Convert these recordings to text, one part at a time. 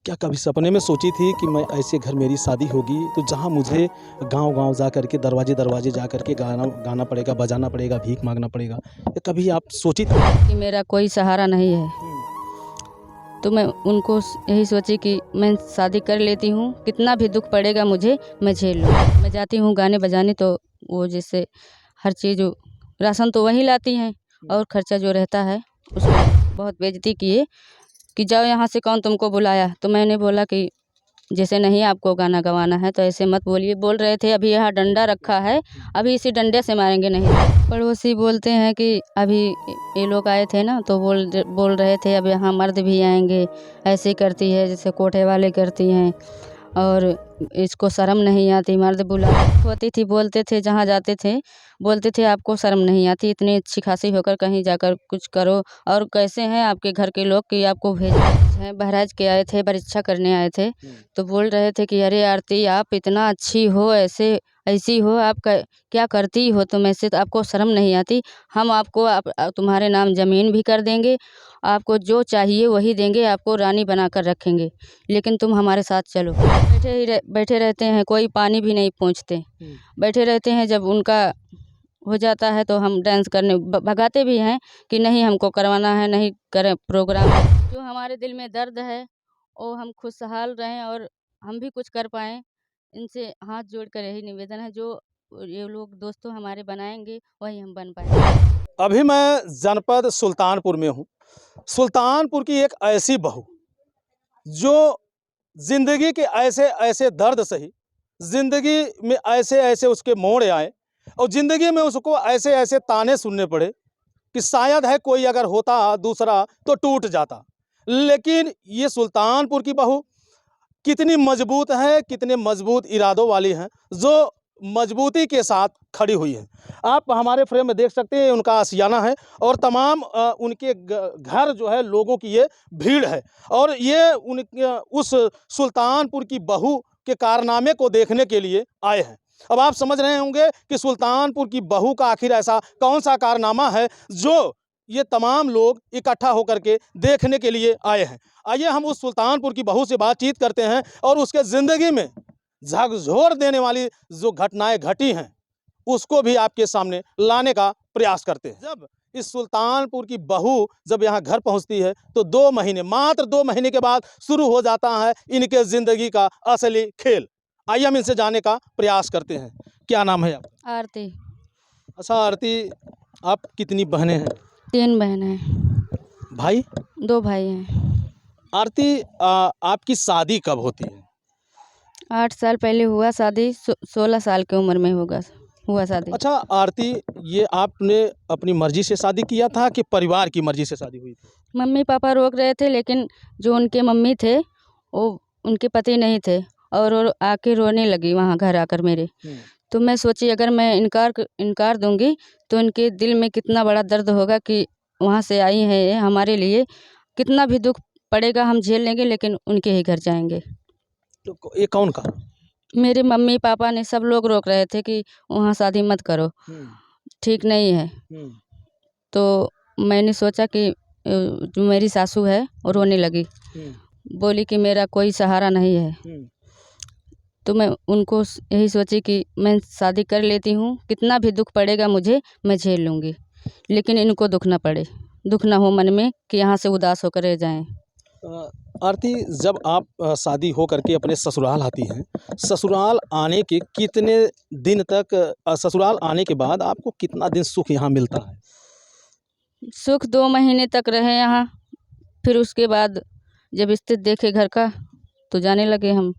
क्या कभी सपने में सोची थी कि मैं ऐसे घर मेरी शादी होगी तो जहाँ मुझे गांव-गांव जा कर के दरवाजे-दरवाजे जा कर के गाना गाना पड़ेगा, बजाना पड़ेगा, भीख माँगना पड़ेगा। ये कभी आप सोची थी? कि मेरा कोई सहारा नहीं है, तो मैं उनको यही सोची कि मैं शादी कर लेती हूँ, कितना भी दुख पड़ेगा मुझे मैं झेल लूँ। मैं जाती हूँ गाने बजाने तो वो जैसे हर चीज़ राशन तो वही लाती हैं और खर्चा जो रहता है उसको बहुत बेइज्जती किए कि जाओ यहाँ से, कौन तुमको बुलाया। तो मैंने बोला कि जैसे नहीं आपको गाना गवाना है तो ऐसे मत बोलिए। बोल रहे थे अभी यहाँ डंडा रखा है, अभी इसी डंडे से मारेंगे नहीं। पड़ोसी बोलते हैं कि अभी ये लोग आए थे ना तो बोल रहे थे अब यहाँ मर्द भी आएंगे, ऐसे करती है जैसे कोठे वाले करती हैं और इसको शर्म नहीं आती। मर्द बुला होती थी, बोलते थे जहाँ जाते थे बोलते थे आपको शर्म नहीं आती, इतनी अच्छी खासी होकर कहीं जाकर कुछ करो। और कैसे हैं आपके घर के लोग कि आपको भेज हैं। बहराइच के आए थे, परीक्षा करने आए थे तो बोल रहे थे कि अरे आरती आप इतना अच्छी हो, ऐसी हो, आप क्या करती हो तुम, ऐसे तो आपको शर्म नहीं आती। हम आपको तुम्हारे नाम ज़मीन भी कर देंगे, आपको जो चाहिए वही देंगे, आपको रानी बना कर रखेंगे, लेकिन तुम हमारे साथ चलो। बैठे रहते हैं, कोई पानी भी नहीं पूछते, बैठे रहते हैं। जब उनका हो जाता है तो हम डांस करने भगाते भी हैं कि नहीं हमको करवाना है, नहीं करें प्रोग्राम। जो हमारे दिल में दर्द है वो हम खुशहाल रहें और हम भी कुछ कर पाएँ। इनसे हाथ जोड़कर यही निवेदन है, जो ये लोग दोस्तों हमारे बनाएंगे वही हम बन पाएंगे। अभी मैं जनपद सुल्तानपुर में हूँ। सुल्तानपुर की एक ऐसी बहू जो ज़िंदगी के ऐसे-ऐसे दर्द सही, ज़िंदगी में ऐसे-ऐसे उसके मोड़ आए और ज़िंदगी में उसको ऐसे-ऐसे ताने सुनने पड़े कि शायद है कोई अगर होता दूसरा तो टूट जाता। लेकिन ये सुल्तानपुर की बहू कितनी मजबूत है, कितने मजबूत इरादों वाली हैं, जो मजबूती के साथ खड़ी हुई है। आप हमारे फ्रेम में देख सकते हैं उनका आशियाना है और तमाम उनके घर जो है लोगों की ये भीड़ है और ये उस सुल्तानपुर की बहू के कारनामे को देखने के लिए आए हैं। अब आप समझ रहे होंगे कि सुल्तानपुर की बहू का आखिर ऐसा कौन सा कारनामा है जो ये तमाम लोग इकट्ठा होकर के देखने के लिए आए हैं। आइए हम उस सुल्तानपुर की बहू से बातचीत करते हैं और उसके ज़िंदगी में झकझोर देने वाली जो घटनाएं घटी हैं उसको भी आपके सामने लाने का प्रयास करते हैं। जब इस सुल्तानपुर की बहू जब यहाँ घर पहुँचती है तो मात्र 2 महीने के बाद शुरू हो जाता है इनके ज़िंदगी का असली खेल। आइए हम इनसे जानने का प्रयास करते हैं। क्या नाम है आपका? आरती। अच्छा आरती, आप कितनी बहनें हैं? 3 बहन हैं। भाई? 2 भाई हैं। आरती, आपकी शादी कब होती है? 8 साल पहले हुआ शादी, 16 साल की उम्र में हुआ शादी। अच्छा आरती, ये आपने अपनी मर्जी से शादी किया था कि परिवार की मर्जी से शादी हुई थी? मम्मी पापा रोक रहे थे, लेकिन जो उनके मम्मी थे वो उनके पति नहीं थे और वो आके रोने लगी वहाँ घर आकर मेरे। तो मैं सोची अगर मैं इनकार दूंगी तो इनके दिल में कितना बड़ा दर्द होगा कि वहाँ से आई हैं ये हमारे लिए, कितना भी दुख पड़ेगा हम झेल लेंगे, लेकिन उनके ही घर जाएंगे। तो ये कौन कहा? मेरे मम्मी पापा ने सब लोग रोक रहे थे कि वहाँ शादी मत करो, ठीक नहीं है। तो मैंने सोचा कि जो मेरी सासू है वो रोने लगी, बोली कि मेरा कोई सहारा नहीं है। तो मैं उनको यही सोची कि मैं शादी कर लेती हूँ, कितना भी दुख पड़ेगा मुझे मैं झेल लूँगी, लेकिन इनको दुख ना पड़े, दुख ना हो मन में कि यहाँ से उदास होकर रह जाएं। आरती, जब आप शादी हो करके अपने ससुराल आती हैं, ससुराल आने के कितने दिन तक ससुराल आने के बाद आपको कितना दिन सुख यहाँ मिलता है? सुख 2 महीने तक रहे यहाँ, फिर उसके बाद जब स्थिति देखे घर का तो जाने लगे हम।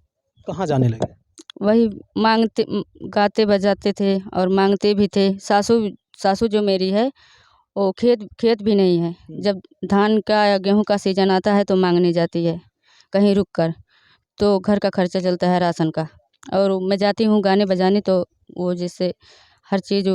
कहाँ जाने लगे? वही मांगते गाते बजाते थे और मांगते भी थे। सासू जो मेरी है वो खेत भी नहीं है, जब धान का या गेहूं का सीजन आता है तो मांगने जाती है कहीं रुक कर, तो घर का खर्चा चलता है राशन का। और मैं जाती हूँ गाने बजाने तो वो जैसे हर चीज़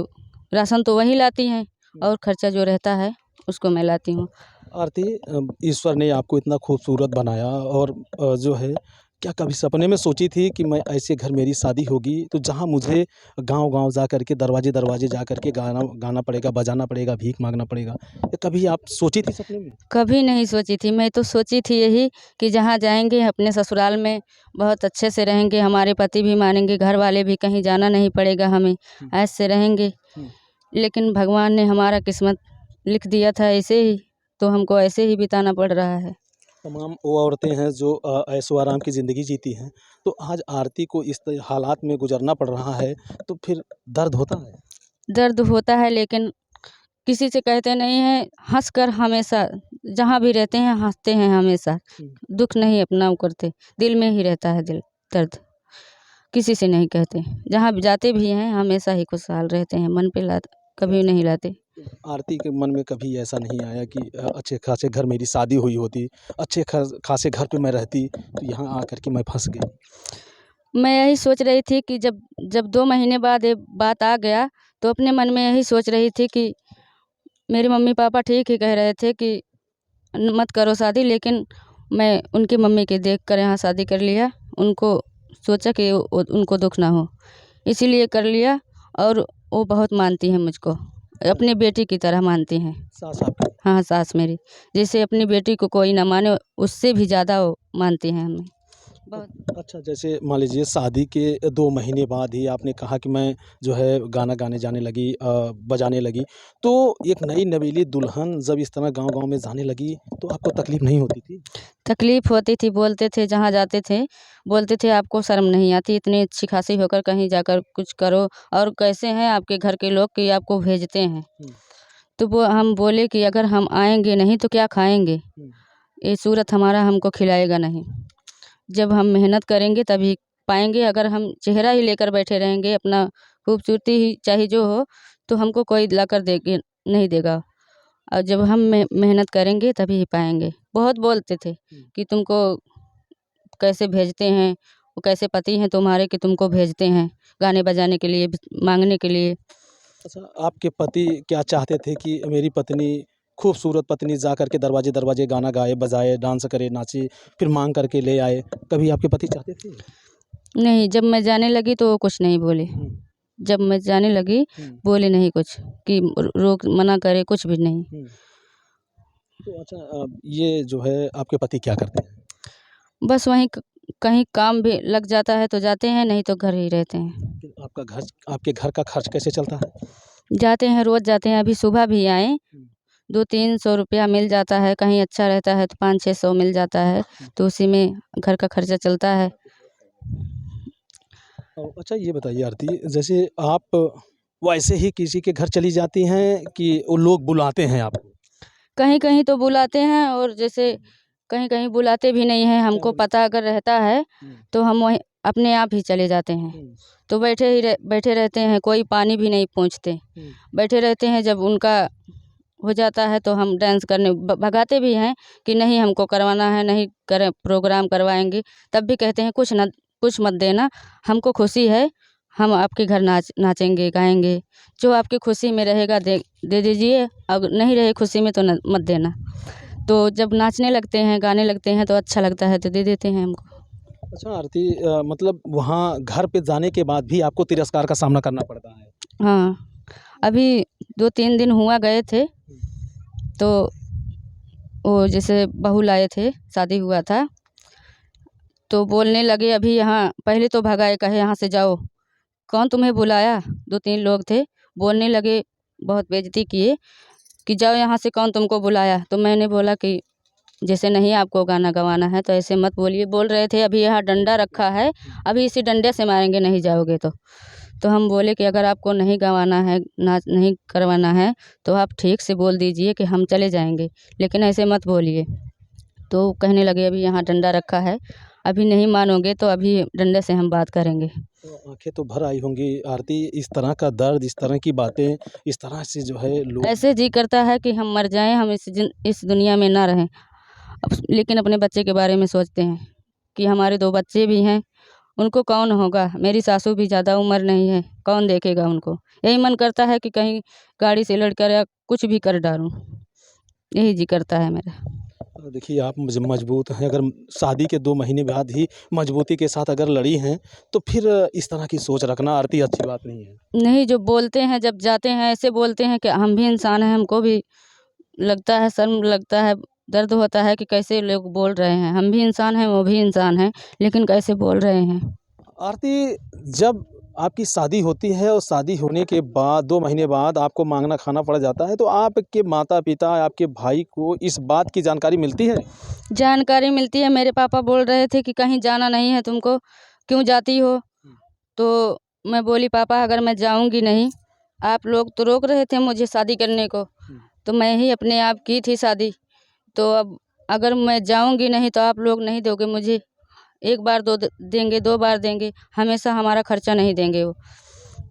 राशन तो वही लाती हैं और खर्चा जो रहता है उसको मैं लाती हूँ। आरती, ईश्वर ने आपको इतना खूबसूरत बनाया और जो है क्या कभी सपने में सोची थी कि मैं ऐसे घर मेरी शादी होगी तो जहाँ मुझे गांव-गांव जा कर के दरवाजे-दरवाजे जा कर के गाना गाना पड़ेगा, बजाना पड़ेगा, भीख माँगना पड़ेगा। ये कभी आप सोची थी सपने में? कभी नहीं सोची थी। मैं तो सोची थी यही कि जहाँ जाएँगे अपने ससुराल में बहुत अच्छे से रहेंगे, हमारे पति भी मानेंगे, घर वाले भी, कहीं जाना नहीं पड़ेगा हमें, हुँ, ऐसे से रहेंगे। हुँ। लेकिन भगवान ने हमारा किस्मत लिख दिया था ऐसे ही, तो हमको ऐसे ही बिताना पड़ रहा है। तमाम वो औरतें हैं जो ऐशो-आराम की ज़िंदगी जीती हैं, तो आज आरती को इस हालात में गुज़रना पड़ रहा है, तो फिर दर्द होता है? दर्द होता है लेकिन किसी से कहते नहीं हैं, हँसकर हमेशा जहाँ भी रहते हैं हँसते हैं हमेशा। हुँ। दुःख नहीं अपना वो करते, दिल में ही रहता है दर्द। किसी से नहीं कहते। जहाँ भी जाते भी हैं हमेशा ही खुशहाल रहते हैं, मन पे कभी नहीं लाते। आरती के मन में कभी ऐसा नहीं आया कि अच्छे खासे घर मेरी शादी हुई होती, अच्छे खासे घर पे मैं रहती, तो यहाँ आकर के मैं फँस गई। मैं यही सोच रही थी कि जब जब 2 महीने बाद ये बात आ गया, तो अपने मन में यही सोच रही थी कि मेरे मम्मी-पापा ठीक ही कह रहे थे कि मत करो शादी, लेकिन मैं उनकी मम्मी के देखकर यहाँ शादी कर लिया। उनको सोचा कि उनको दुःख ना हो, इसीलिए कर लिया और वो बहुत मानती हैं मुझको, अपनी बेटी की तरह मानती हैं। सास आपकी? हाँ, सास मेरी, जैसे अपनी बेटी को कोई ना माने, उससे भी ज़्यादा वो मानती हैं हमें। बहुत अच्छा, जैसे मान लीजिए शादी के 2 महीने बाद ही आपने कहा कि मैं जो है गाना गाने जाने लगी, बजाने लगी। तो एक नई नवेली दुल्हन जब इस तरह गाँव-गाँव में जाने लगी, तो आपको तकलीफ़ नहीं होती थी? तकलीफ़ होती थी, बोलते थे जहाँ जाते थे, बोलते थे आपको शर्म नहीं आती, इतनी अच्छी-खासी होकर कहीं जाकर कुछ करो और कैसे हैं आपके घर के लोग कि आपको भेजते हैं। हुँ, तो वो हम बोले कि अगर हम आएँगे नहीं तो क्या खाएँगे? हुँ। ये सूरत हमारा हमको खिलाएगा नहीं। जब हम मेहनत करेंगे तभी पाएँगे, अगर हम चेहरा ही लेकर बैठे रहेंगे, अपना खूबसूरती ही चाहे जो हो, तो हमको कोई लाकर देके नहीं देगा। और जब हम मेहनत करेंगे तभी ही पाएँगे। बहुत बोलते थे हुँ। कि तुमको कैसे भेजते हैं, वो कैसे पति हैं तुम्हारे कि तुमको भेजते हैं गाने बजाने के लिए, माँगने के लिए। अच्छा, आपके पति क्या चाहते थे कि मेरी पत्नी खूबसूरत पत्नी जा कर के दरवाजे-दरवाजे गाना गाए, बजाए, डांस करे, नाचे, फिर माँग करके ले आए, कभी आपके पति चाहते थे? नहीं, जब मैं जाने लगी तो वो कुछ नहीं बोले। हुँ, जब मैं जाने लगी, हुँ, बोले नहीं कुछ कि रोक मना करे, कुछ भी नहीं। हुँ। तो अच्छा, ये जो है आपके पति क्या करते हैं? बस वहीं कहीं काम भी लग जाता है तो जाते हैं, नहीं तो घर ही रहते हैं। फिर आपके घर का खर्च कैसे चलता है? जाते हैं, रोज़ जाते हैं, अभी सुबह भी आए, हुँ, 200-300 रुपया मिल जाता है, कहीं अच्छा रहता है तो 500-600 मिल जाता है, हुँ। तो उसी में घर का खर्चा चलता है। अच्छा, ये बताइए आरती, जैसे आप वैसे ही किसी के घर चली जाती हैं कि वो लोग बुलाते हैं आपको? कहीं-कहीं तो बुलाते हैं और जैसे कहीं-कहीं बुलाते भी नहीं हैं, क्या हमको बोले? पता अगर रहता है, हुँ, तो हम वहीं अपने आप ही चले जाते हैं। हुँ, तो बैठे रहते हैं, कोई पानी भी नहीं पूछते। हुँ, बैठे रहते हैं, जब उनका हो जाता है तो हम डांस करने भगाते भी हैं कि नहीं हमको करवाना है, नहीं करें प्रोग्राम करवाएँगे, तब भी कहते हैं कुछ मत देना, हमको खुशी है, हम आपके घर नाचेंगे, गाएँगे, जो आपकी खुशी में रहेगा दे दीजिए, अगर नहीं रहे खुशी में तो न मत देना। तो जब नाचने लगते हैं, गाने लगते हैं तो अच्छा लगता है तो दे देते हैं हमको। अच्छा आरती, मतलब वहाँ घर पे जाने के बाद भी आपको तिरस्कार का सामना करना पड़ता है? हाँ, अभी 2-3 दिन हुआ गए थे, हुँ, तो वो जैसे बहू लाए थे, शादी हुआ था, तो बोलने लगे अभी यहाँ पहले तो भगाए, कहे यहाँ से जाओ, कौन तुम्हें बुलाया? 2-3 लोग थे, बोलने लगे, बहुत बेइज़्ज़ती किए कि जाओ यहाँ से, कौन तुमको बुलाया? तो मैंने बोला कि जैसे नहीं आपको गाना गवाना है तो ऐसे मत बोलिए। बोल रहे थे अभी यहाँ डंडा रखा है, अभी इसी डंडे से मारेंगे नहीं जाओगे तो। तो हम बोले कि अगर आपको नहीं गवाना है, नाच नहीं करवाना है, तो आप ठीक से बोल दीजिए कि हम चले जाएँगे, लेकिन ऐसे मत बोलिए। तो कहने लगे अभी यहाँ डंडा रखा है, अभी नहीं मानोगे तो अभी डंडे से हम बात करेंगे। तो आँखें तो भर आई होंगी आरती, इस तरह का दर्द, इस तरह की बातें, इस तरह से जो है लोग। ऐसे जी करता है कि हम मर जाएँ, हम इस दुनिया में ना रहें। लेकिन अपने बच्चे के बारे में सोचते हैं कि हमारे 2 बच्चे भी हैं, उनको कौन होगा? मेरी सासू भी ज़्यादा उम्र नहीं है, कौन देखेगा उनको? यही मन करता है कि कहीं गाड़ी से लड़कर या कुछ भी कर डालूँ, यही जी करता है मेरा। देखिए आप मजबूत हैं, अगर शादी के 2 महीने बाद ही मजबूती के साथ अगर लड़ी हैं, तो फिर इस तरह की सोच रखना आरती अच्छी बात नहीं है। नहीं, जो बोलते हैं जब जाते हैं ऐसे बोलते हैं कि हम भी इंसान हैं, हमको भी लगता है, शर्म लगता है, दर्द होता है कि कैसे लोग बोल रहे हैं। हम भी इंसान हैं, वो भी इंसान हैं, लेकिन कैसे बोल रहे हैं। आरती, जब आपकी शादी होती है और शादी होने के बाद 2 महीने बाद आपको माँगना खाना पड़ जाता है, तो आपके माता-पिता, आपके भाई को इस बात की जानकारी मिलती है? जानकारी मिलती है, मेरे पापा बोल रहे थे कि कहीं जाना नहीं है तुमको, क्यों जाती हो? तो मैं बोली पापा अगर मैं जाऊँगी नहीं, आप लोग तो रोक रहे थे मुझे शादी करने को, तो मैं ही अपने आप की थी शादी। तो अब अगर मैं जाऊँगी नहीं तो आप लोग नहीं दोगे मुझे, 1 बार देंगे, 2 बार देंगे, हमेशा हमारा खर्चा नहीं देंगे वो।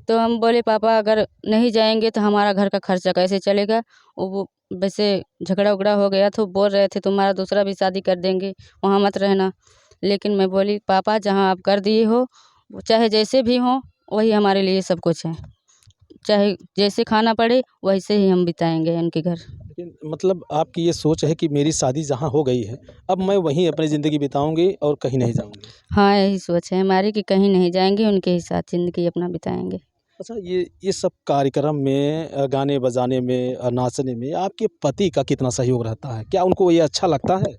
तो हम बोले पापा अगर नहीं जाएँगे तो हमारा घर का खर्चा कैसे चलेगा? वो वैसे झगड़ा-उगड़ा हो गया तो बोल रहे थे तुम्हारा दूसरा भी शादी कर देंगे, वहाँ मत रहना। लेकिन मैं बोली पापा जहाँ आप कर दिए हो, वो चाहे जैसे भी हों, वही हमारे लिए सब कुछ है। चाहे जैसे खाना पड़े वैसे ही हम बिताएँगे उनके घर। लेकिन मतलब आपकी ये सोच है कि मेरी शादी जहाँ हो गई है, अब मैं वहीं अपनी ज़िंदगी बिताऊँगी और कहीं नहीं जाऊँगी। हाँ, यही सोच है हमारी कि कहीं नहीं जाएँगे, उनके ही साथ ज़िंदगी अपना बिताएँगे। अच्छा, ये सब कार्यक्रम में गाने बजाने में नाचने में आपके पति का कितना सहयोग रहता है? क्या उनको ये अच्छा लगता है?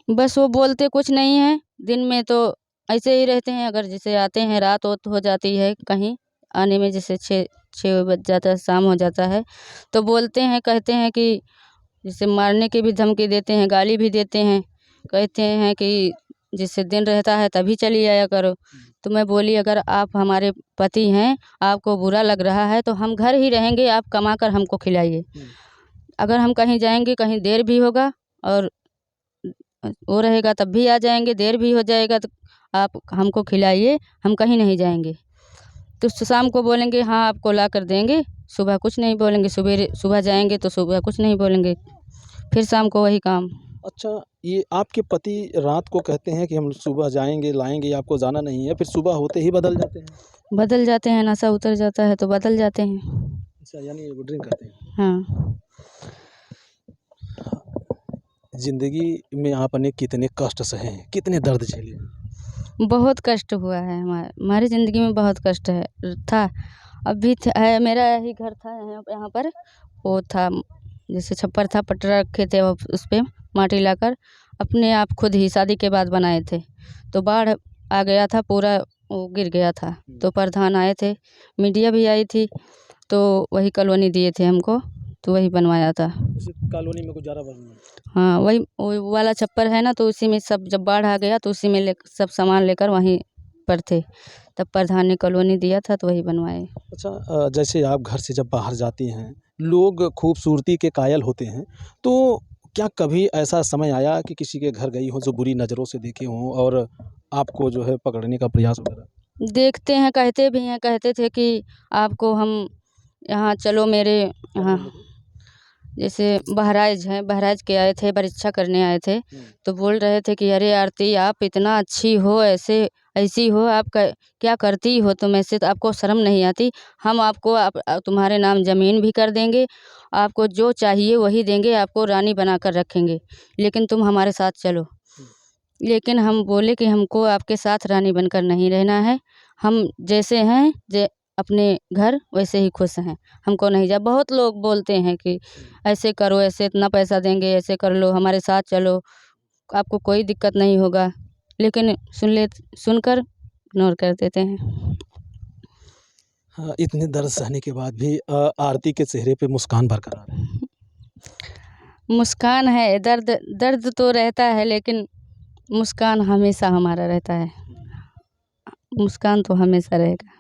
बस वो बोलते कुछ नहीं हैं, दिन में तो ऐसे ही रहते हैं, अगर जैसे आते हैं रात-वात हो जाती है कहीं, आने में जैसे 6 बज जाता है, शाम हो जाता है, तो बोलते हैं, कहते हैं कि जैसे मारने की भी धमकी देते हैं, गाली भी देते हैं, कहते हैं कि जैसे दिन रहता है तभी चली आया करो। तो मैं बोली अगर आप हमारे पति हैं, आपको बुरा लग रहा है तो हम घर ही रहेंगे, आप कमा कर हमको खिलाइए। अगर हम कहीं जाएँगे, कहीं देर भी होगा और वो रहेगा तब भी आ जाएँगे, देर भी हो जाएगा तो आप हमको खिलाइए, हम कहीं नहीं जाएँगे। तो शाम को बोलेंगे हाँ, आपको ला कर देंगे, सुबह कुछ नहीं बोलेंगे, सुबह जाएँगे तो सुबह कुछ नहीं बोलेंगे, फिर शाम को वही काम। अच्छा, ये आपके पति रात को कहते हैं कि हम सुबह जाएँगे, लाएँगे, आपको जाना नहीं है, फिर सुबह होते ही बदल जाते हैं? बदल जाते हैं, नशा उतर जाता है तो बदल जाते हैं। अच्छा, यानी वो ड्रिंक करते हैं। हाँ, ज़िंदगी में आपने कितने कष्ट सहे हैं, कितने दर्द झेले हैं? बहुत कष्ट हुआ है हमारी ज़िंदगी में बहुत कष्ट है था, अभी है मेरा यही घर था यहाँ यहाँ पर, वो था जैसे छप्पर था, पटरा रखे थे वो उस पे माटी लाकर अपने आप खुद ही शादी के बाद बनाए थे। तो बाढ़ आ गया था, पूरा वो गिर गया था, तो प्रधान आए थे, मीडिया भी आई थी, तो वही कॉलोनी दिए थे हमको, तो वही बनवाया था। उस कॉलोनी में गुजारा बना। हाँ, वही वो वाला छप्पर है ना, तो उसी में सब जब बाढ़ आ गया तो उसी में ले सब सामान लेकर वहीं पर थे। तब प्रधान ने कॉलोनी दिया था तो वही बनवाए। अच्छा, जैसे आप घर से जब बाहर जाती हैं, लोग खूबसूरती के कायल होते हैं, तो क्या कभी ऐसा समय आया कि किसी के घर गई हो जो बुरी नज़रों से देखे हों और आपको जो है पकड़ने का प्रयास वगैरह? देखते हैं, कहते भी हैं, कहते थे कि आपको हम यहाँ चलो मेरे यहाँ, जैसे बहराइच है, बहराइच के आए थे, परीक्षा करने आए थे, तो बोल रहे थे कि अरे आरती आप इतना अच्छी हो, ऐसी हो, आप क्या करती हो तुम, ऐसे तो आपको शर्म नहीं आती। हम आपको तुम्हारे नाम ज़मीन भी कर देंगे, आपको जो चाहिए वही देंगे, आपको रानी बनाकर रखेंगे, लेकिन तुम हमारे साथ चलो। लेकिन हम बोले कि हमको आपके साथ रानी बनकर नहीं रहना है, हम जैसे हैं अपने घर वैसे ही खुश हैं, हमको नहीं जा। बहुत लोग बोलते हैं कि ऐसे करो, ऐसे इतना पैसा देंगे, ऐसे कर लो, हमारे साथ चलो, आपको कोई दिक्कत नहीं होगा, लेकिन सुनकर इग्नोर कर देते हैं। हाँ, इतने दर्द सहने के बाद भी आरती के चेहरे पे मुस्कान बरकरार है। मुस्कान है, दर्द दर्द तो रहता है, लेकिन मुस्कान हमेशा हमारा रहता है, मुस्कान तो हमेशा रहेगा।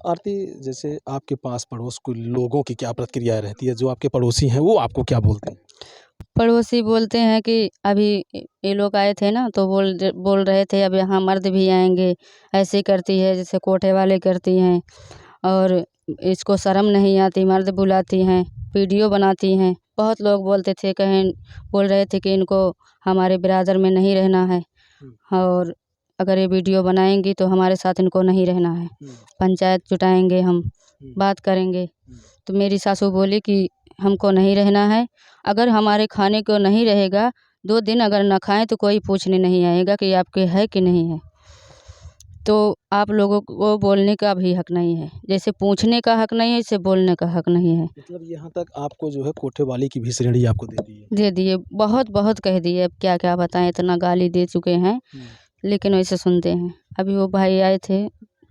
आरती, जैसे आपके पास पड़ोस के लोगों की क्या प्रतिक्रिया रहती है? जो आपके पड़ोसी हैं, वो आपको क्या बोलते हैं? पड़ोसी बोलते हैं कि अभी ये लोग आए थे ना, तो बोल रहे थे अब यहाँ मर्द भी आएंगे, ऐसे करती है जैसे कोठे वाले करती हैं, और इसको शर्म नहीं आती, मर्द बुलाती हैं, वीडियो बनाती हैं। बहुत लोग बोलते थे, कहीं बोल रहे थे कि इनको हमारे बिरादर में नहीं रहना है, और अगर ये वीडियो बनाएंगी तो हमारे साथ इनको नहीं रहना है, पंचायत जुटाएंगे हम, बात करेंगे। तो मेरी सासू बोली कि हमको नहीं रहना है। अगर हमारे खाने को नहीं रहेगा, 2 दिन अगर ना खाएँ तो कोई पूछने नहीं आएगा कि आपके है कि नहीं है। तो आप लोगों को बोलने का भी हक नहीं है। जैसे पूछने का हक नहीं है, ऐसे बोलने का हक नहीं है। मतलब यहाँ तक आपको जो है कोठे वाली की भी श्रेणी आपको दे दी है। दे दिए, बहुत कह दिए, अब क्या-क्या बताएँ, इतना गाली दे चुके हैं, लेकिन वैसे सुनते हैं। अभी वो भाई आए थे,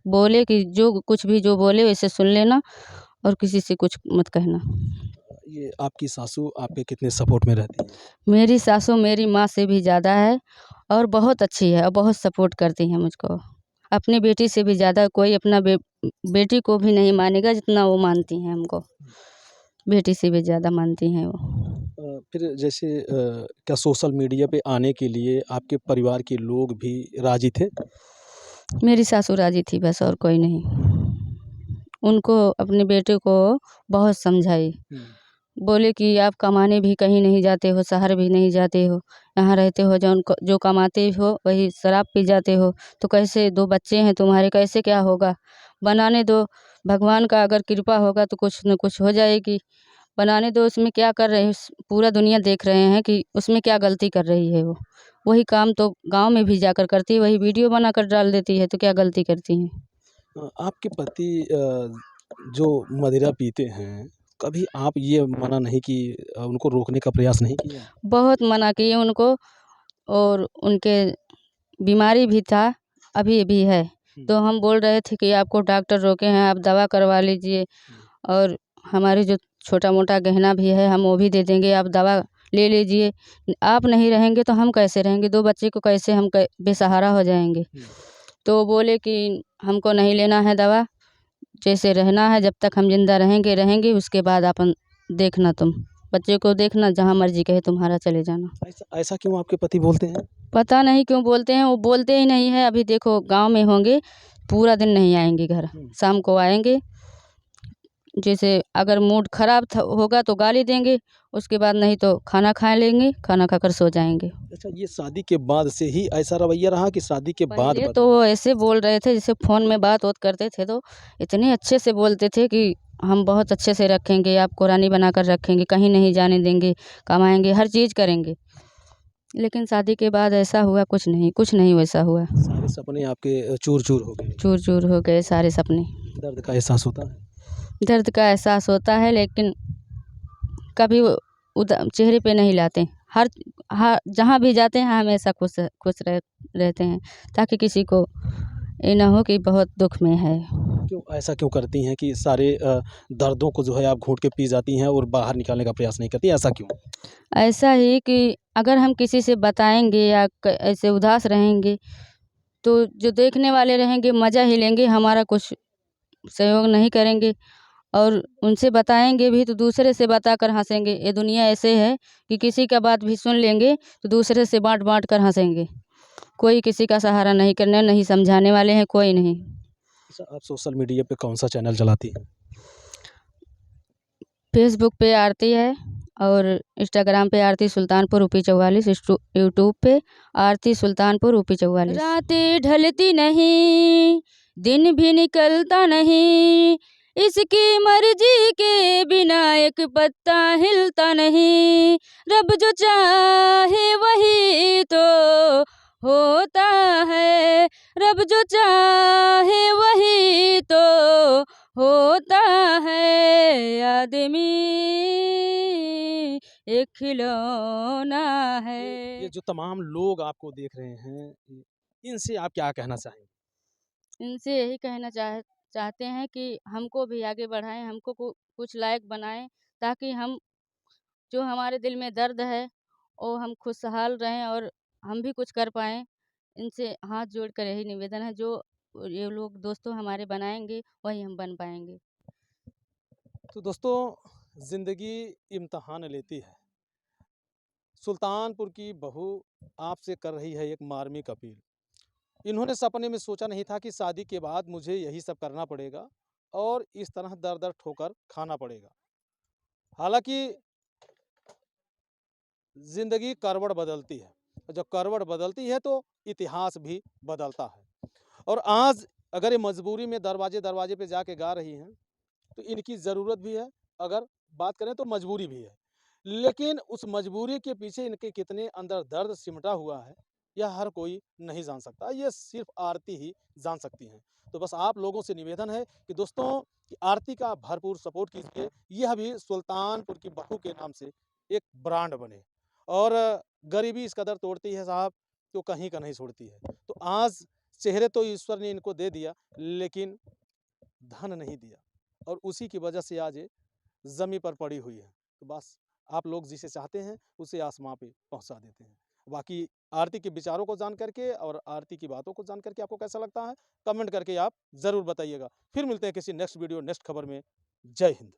बोले कि जो कुछ भी जो बोले वैसे सुन लेना और किसी से कुछ मत कहना। ये आपकी सासू आपके कितने सपोर्ट में रहती है? मेरी सासू मेरी माँ से भी ज़्यादा है और बहुत अच्छी है और बहुत सपोर्ट करती हैं मुझको। अपनी बेटी से भी ज़्यादा कोई अपना बेटी को भी नहीं मानेगा जितना वो मानती हैं हमको। बेटी से भी ज़्यादा मानती हैं वो। फिर जैसे क्या सोशल मीडिया पे आने के लिए आपके परिवार के लोग भी राज़ी थे? मेरी सासू राज़ी थी बस, और कोई नहीं। उनको अपने बेटे को बहुत समझाई। बोले कि आप कमाने भी कहीं नहीं जाते हो, शहर भी नहीं जाते हो, यहाँ रहते हो, जो कमाते हो वही शराब पी जाते हो, तो कैसे 2 बच्चे हैं तुम्हारे, कैसे क्या होगा? बनाने दो, भगवान का अगर कृपा होगा तो कुछ न कुछ हो जाएगी। बनाने दो, उसमें क्या कर रहे हो? पूरा दुनिया देख रहे हैं कि उसमें क्या गलती कर रही है वो। वही काम तो गाँव में भी जाकर करती है, वही वीडियो बनाकर डाल देती है, तो क्या गलती करती हैं? आपके पति जो मदिरा पीते हैं, कभी आप ये मना नहीं कि उनको रोकने का प्रयास नहीं किया? बहुत मना किए उनको, और उनके बीमारी भी था, अभी भी है। तो हम बोल रहे थे कि आपको डॉक्टर रोके हैं, आप दवा करवा लीजिए, और हमारे जो छोटा-मोटा गहना भी है हम वो भी दे देंगे, आप दवा ले लीजिए। आप नहीं रहेंगे तो हम कैसे रहेंगे? 2 बच्चे को कैसे हम बेसहारा हो जाएँगे। तो बोले कि हमको नहीं लेना है दवा, जैसे रहना है जब तक हम ज़िंदा रहेंगे, रहेंगे, उसके बाद अपन देखना तुम। बच्चे को देखना, जहाँ मर्ज़ी कहे तुम्हारा चले जाना। ऐसा ऐसा क्यों आपके पति बोलते हैं? पता नहीं क्यों बोलते हैं, वो बोलते ही नहीं है। अभी देखो गाँव में होंगे, पूरा दिन नहीं आएँगे घर, शाम को आएँगे। जैसे अगर मूड ख़राब होगा तो गाली देंगे, उसके बाद नहीं तो खाना खा लेंगे, खाना खाकर सो जाएँगे। अच्छा, ये शादी के बाद से ही ऐसा रवैया रहा कि शादी के बाद पहले बदला? तो वो ऐसे बोल रहे थे, जैसे फ़ोन में बात-वोत करते थे तो इतने अच्छे से बोलते थे कि हम बहुत अच्छे से रखेंगे, आपको रानी बनाकर रखेंगे, कहीं नहीं जाने देंगे, कमाएँगे, हर चीज़ करेंगे। लेकिन शादी के बाद ऐसा हुआ कुछ नहीं वैसा हुआ। सारे सपने आपके चूर-चूर हो गए। चूर-चूर हो गए सारे सपने। दर्द का एहसास होता है? दर्द का एहसास होता है, लेकिन कभी वो चेहरे पे नहीं लाते। हर जहाँ भी जाते हैं हमेशा खुश रहते हैं, ताकि किसी को ये ना हो कि बहुत दुःख में है। क्यों ऐसा क्यों करती हैं कि सारे दर्दों को जो है आप घूँट के पी जाती हैं और बाहर निकालने का प्रयास नहीं करती, ऐसा क्यों? ऐसा ही कि अगर हम किसी से बताएँगे या ऐसे उदास रहेंगे, तो जो देखने वाले रहेंगे मज़ा ही लेंगे, हमारा कुछ सहयोग नहीं करेंगे। और उनसे बताएँगे भी तो दूसरे से बताकर हँसेंगे। ये दुनिया ऐसे है कि किसी का बात भी सुन लेंगे तो दूसरे से बाँट-बाँट कर हँसेंगे। कोई किसी का सहारा नहीं करने, नहीं समझाने वाले हैं, कोई नहीं। अच्छा, आप सोशल मीडिया पे कौन-सा चैनल चलाती हैं? फेसबुक पे आरती है और इंस्टाग्राम पे आरती सुल्तानपुर ऊपी 44, यूट्यूब पे आरती सुल्तानपुर ऊपी 44। रातें ढलती नहीं, दिन भी निकलता नहीं, इसकी मर्जी के बिना एक पत्ता हिलता नहीं। रब जो चाहे वही तो होता है, रब जो चाहे वही तो होता है। आदमी एक खिलौना है। ये जो तमाम लोग आपको देख रहे हैं, इनसे आप क्या कहना चाहेंगे? इनसे यही कहना चाहते हैं कि हमको भी आगे बढ़ाएँ, हमको कुछ लायक बनाएँ, ताकि हम जो हमारे दिल में दर्द है वो हम खुशहाल रहें और हम भी कुछ कर पाएँ। इनसे हाथ जोड़कर यही निवेदन है, जो ये लोग दोस्तों हमारे बनाएँगे वही हम बन पाएँगे। तो दोस्तों, ज़िंदगी इम्तिहान लेती है। सुल्तानपुर की बहू आपसे कर रही है एक मार्मिक अपील। इन्होंने सपने में सोचा नहीं था कि शादी के बाद मुझे यही सब करना पड़ेगा और इस तरह दर-दर ठोकर खाना पड़ेगा। हालाँकि ज़िंदगी करवट बदलती है, और जब करवट बदलती है तो इतिहास भी बदलता है। और आज अगर ये मजबूरी में दरवाजे-दरवाजे पे जाके गा रही हैं, तो इनकी ज़रूरत भी है। अगर बात करें तो मजबूरी भी है, लेकिन उस मजबूरी के पीछे इनके कितने अंदर दर्द सिमटा हुआ है, यह हर कोई नहीं जान सकता, ये सिर्फ आरती ही जान सकती हैं। तो बस आप लोगों से निवेदन है कि दोस्तों कि आरती का भरपूर सपोर्ट कीजिए, यह भी सुल्तानपुर की बहू के नाम से एक ब्रांड बने और गरीबी इस कदर तोड़ती है साहब, तो कहीं का नहीं छोड़ती है। तो आज चेहरे तो ईश्वर ने इनको दे दिया, लेकिन धन नहीं दिया और उसी की वजह से आज ये ज़मीं पर पड़ी हुई है। तो बस आप लोग जिसे चाहते हैं उसे आसमां पे पहुंचा देते हैं। बाकी आरती के विचारों को जान करके और आरती की बातों को जान करके आपको कैसा लगता है, कमेंट करके आप ज़रूर बताइएगा। फिर मिलते हैं किसी नेक्स्ट वीडियो नेक्स्ट खबर में। जय हिंद।